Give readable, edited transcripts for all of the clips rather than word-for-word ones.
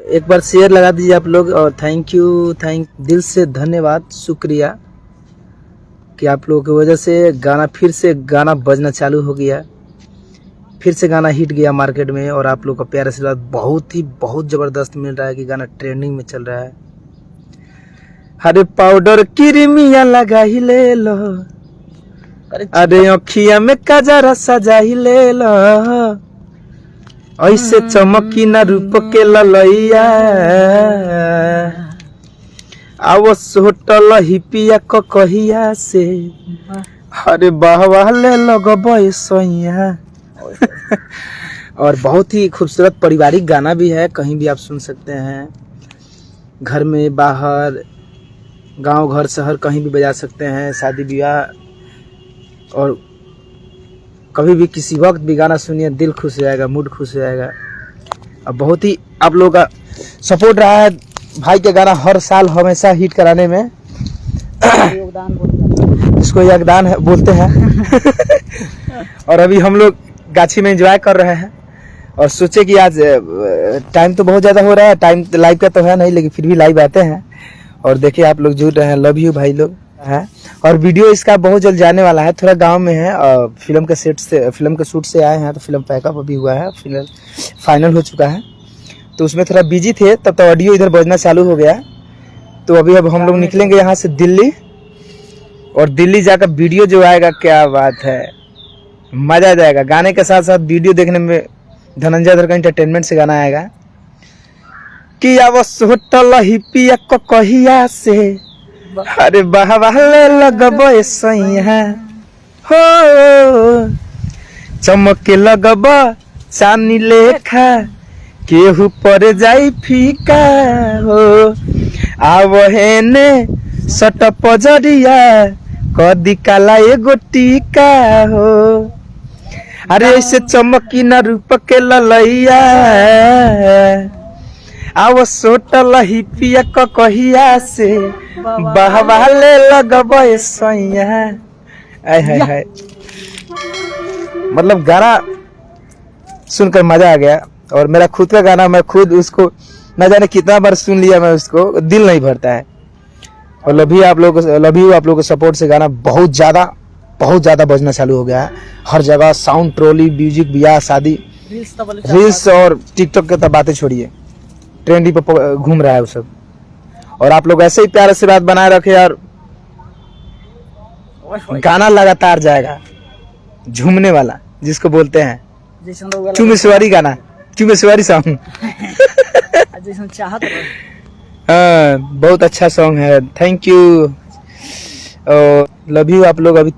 एक बार शेयर लगा दीजिए आप लोग। और थैंक यू, दिल से धन्यवाद, शुक्रिया कि आप लोगों की वजह से गाना फिर से गाना बजना चालू हो गया, फिर से गाना हिट गया मार्केट में। और आप लोग का प्यार आशीर्वाद बहुत ज़बरदस्त मिल रहा है कि गाना ट्रेंडिंग में चल रहा है। अरे पाउडर क्रीमिया लगा ही ले लो, अरे अखिया में कजरा सजा ही ले लो, ऐसे चमकी ना रूप के ललैया, आवो सोटल हिपिया को कहिया से, अरे बहवा ले लगबो सैया। और बहुत ही खूबसूरत पारिवारिक गाना भी है, कहीं भी आप सुन सकते हैं, घर में, बाहर, गांव, घर, शहर, कहीं भी बजा सकते हैं, शादी ब्याह। और कभी भी किसी वक्त भी गाना सुनिए, दिल खुश हो जाएगा, मूड खुश हो जाएगा। अब बहुत ही आप लोगों का सपोर्ट रहा है भाई के गाना हर साल हमेशा हिट कराने में। इसको योगदान बोलते हैं। और अभी हम लोग गाछी में एंजॉय कर रहे हैं और सोचे कि आज टाइम तो बहुत ज़्यादा हो रहा है, टाइम लाइव का तो है नहीं, लेकिन फिर भी लाइव आते हैं। और देखिए आप लोग जुड़ रहे हैं, लव यू भाई लोग हैं। और वीडियो इसका बहुत जल्द जाने वाला है, थोड़ा गांव में है, और फिल्म के शूट से आए हैं, तो फिल्म पैकअप अभी हुआ है, फाइनल हो चुका है। तो उसमें थोड़ा बिजी थे, तब तो ऑडियो इधर बजना चालू हो गया। तो अब हम लोग निकलेंगे यहाँ से दिल्ली, और दिल्ली जाकर वीडियो जो आएगा, क्या बात है, मजा आ जाएगा। गाने के साथ साथ वीडियो देखने में धनंजय धर का एंटरटेनमेंट से गाना आएगा कि आवस होटल हिपिया को कहिया से, अरे बहवाले लगबो सैया हो, चमके लगबो चानी लेखा, केहू पर जाई फीका हो, आवहेने सट पजरिया कदी काला एगो टीका हो, अरे ऐसे चमकी ना रूप के ललैया, आव सोटल हिपिया को कहिया से, बहवाले लगबो सैया। हाय मतलब गाना सुनकर मजा आ गया। और मेरा खुद का गाना, मैं खुद उसको न जाने कितना बार सुन लिया, मैं उसको दिल नहीं भरता है। और लव यू आप लोगों के सपोर्ट से गाना बहुत ज़्यादा बजना चालू हो गया है हर जगह। साउंड, ट्रोली, म्यूजिक, ब्याह, शादी, रील्स और टिकटॉक के तो बातें छोड़िए, ट्रेंडी पे घूम रहा है वो सब। और आप लोग ऐसे ही प्यार से बात बनाए रखे यार, गाना लगातार जाएगा, झूमने वाला जिसको बोलते हैं, चुमेश्वरी गाना, चुमेश्वरी सॉन्ग। हाँ, बहुत अच्छा सॉन्ग है। थैंक यू, लव यू आप लोग। अभी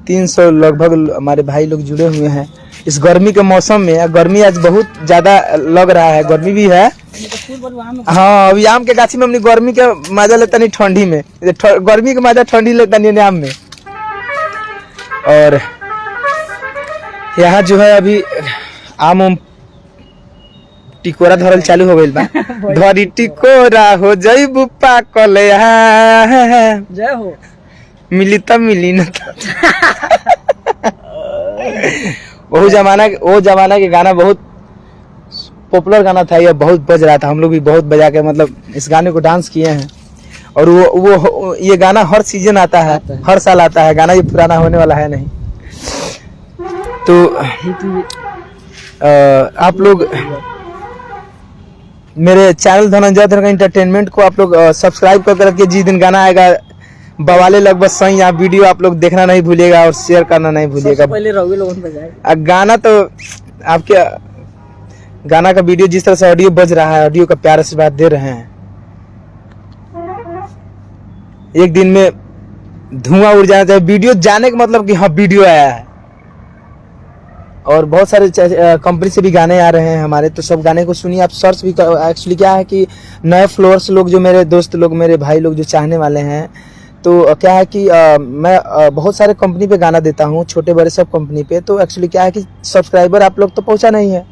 300 लगभग हमारे भाई लोग जुड़े हुए हैं इस गर्मी के मौसम में। गर्मी आज बहुत ज्यादा लग रहा है, गर्मी भी है। हाँ, अभी आम के गाछी में हमने गर्मी के मजा लेता नहीं, ठंडी में गर्मी के मजा ठंडी लेता नहीं आम में। और यहाँ जो है अभी आम टिकोरा धरल चालू हो गइल बा। धरी टिकोरा हो जइबू पाकल, जय हो, मिली तब मिली न। वो जमाना के गाना बहुत पॉपुलर गाना था, ये बहुत बज रहा था। हम लोग भी बहुत बजा के मतलब इस गाने को डांस किए हैं। और वो ये गाना हर सीजन आता है, हर साल आता है गाना, ये पुराना होने वाला है नहीं। तो आप लोग मेरे चैनल धनंजय धर का एंटरटेनमेंट को आप लोग सब्सक्राइब कर रखिए। जिस दिन गाना आएगा बवाले लगभग सही, आप वीडियो आप लोग देखना नहीं भूलिएगा और शेयर करना नहीं भूलिएगा। पहले गाना तो आपके गाना का वीडियो जिस तरह से ऑडियो बज रहा है, ऑडियो का प्यार आशीर्वाद दे रहे हैं, एक दिन में धुआं उड़ जाना चाहिए। वीडियो जाने का मतलब कि हाँ वीडियो आया है। और बहुत सारे कंपनी से भी गाने आ रहे हैं हमारे, तो सब गाने को सुनिए आप, सर्च भी कर। एक्चुअली क्या है कि नए फ्लोअर्स लोग, जो मेरे दोस्त लोग, मेरे भाई लोग जो चाहने वाले हैं, तो क्या है कि मैं बहुत सारे कंपनी पे गाना देता हूँ, छोटे बड़े सब कंपनी पे। तो एक्चुअली क्या है कि सब्सक्राइबर आप लोग तो पहुँचा नहीं है।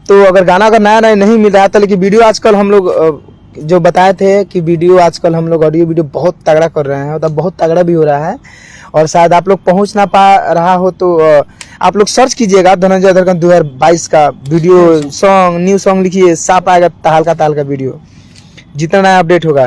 तो अगर गाना नया नहीं मिल रहा था, लेकिन वीडियो आजकल हम लोग जो बताए थे कि वीडियो आजकल हम लोग ऑडियो वीडियो बहुत तगड़ा कर रहे हैं, मतलब बहुत तगड़ा भी हो रहा है। और शायद आप लोग पहुंच ना पा रहा हो, तो आप लोग सर्च कीजिएगा धनंजय अदरकन 2022 का वीडियो सॉन्ग, न्यू सॉन्ग लिखिए, साफ आएगा तहलका वीडियो, जितना नया अपडेट होगा।